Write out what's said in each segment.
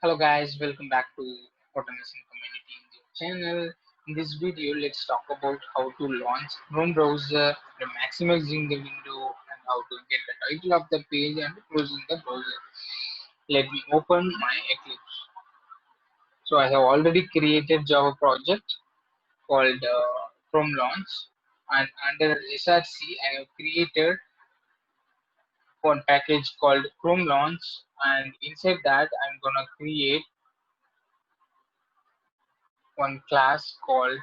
Hello guys, welcome back to Automation Community India channel. In this video, let's talk about how to launch Chrome browser, maximizing the window, and how to get the title of the page and closing the browser. Let me open my Eclipse. So I have already created Java project called Chrome Launch, and under SRC I have created one package called Chrome Launch, and inside that I'm gonna create one class called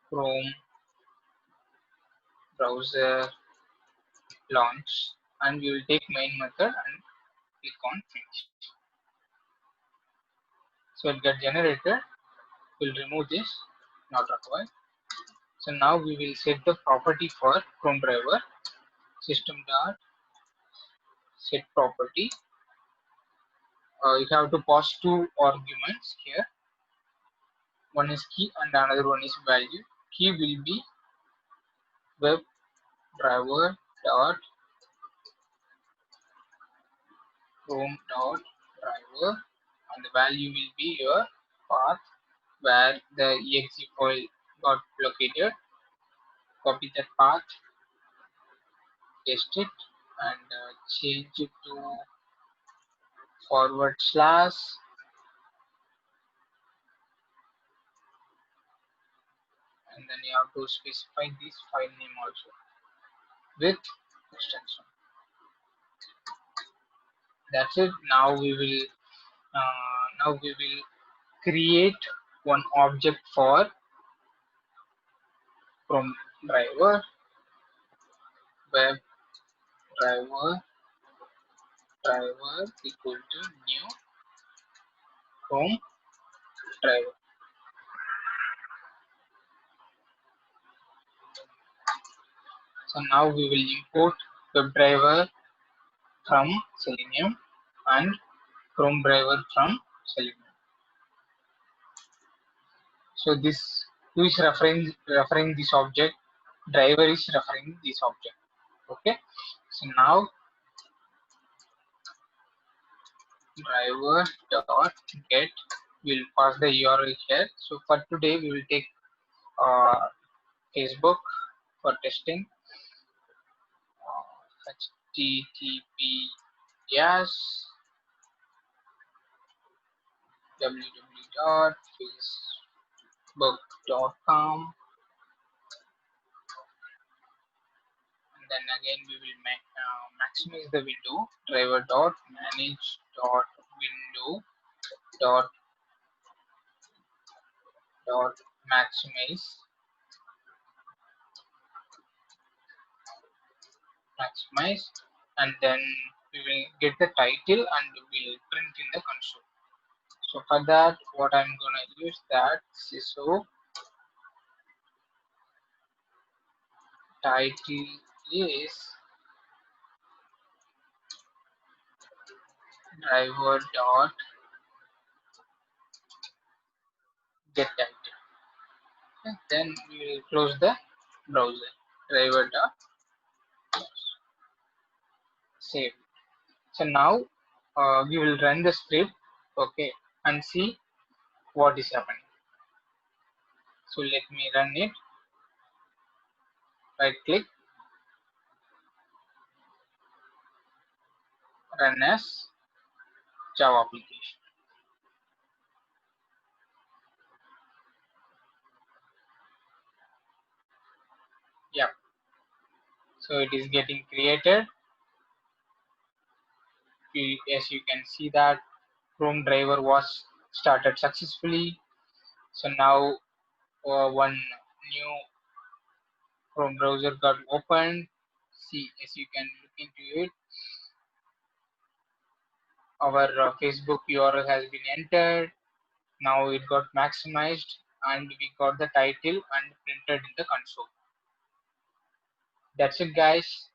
Chrome browser launch, and we will take main method and click on finish. So it got generated. We'll remove this, not required. So now we will set the property for Chrome driver. System dot set property. You have to pass two arguments here. One is key and another one is value. Key will be WebDriver dot Chrome dot driver, and the value will be your path where the exe file got located. Copy that path, paste it, and change it to forward slash, and then you have to specify this file name also with extension. That's it. Now we will create one object for Chrome driver. Web driver equal to new Chrome driver. So now we will import WebDriver from Selenium and Chrome driver from Selenium. So this who is referring this object, driver is referring this object. Okay. So now driver dot get will pass the URL here. So for today we will take uh, Facebook for testing. HTTPS www.facebook.com, and then again we will maximize the window. Driver dot manage dot window dot maximize, and then we will get the title and we'll print in the console. So for that, what I'm gonna use that so title is driver dot get title. Okay, then we will close the browser. Driver dot save. So now we will run the script, okay, and see what is happening. So let me run it. Right click, run as Java application. Yeah, so it is getting created. As you can see that Chrome driver was started successfully. So now one new Chrome browser got opened. See, as you can look into it, our Facebook URL has been entered. Now it got maximized and we got the title and printed in the console. That's it guys.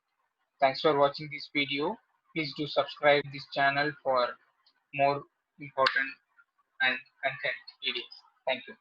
Thanks for watching this video. Please do subscribe this channel for more important and content videos. Thank you.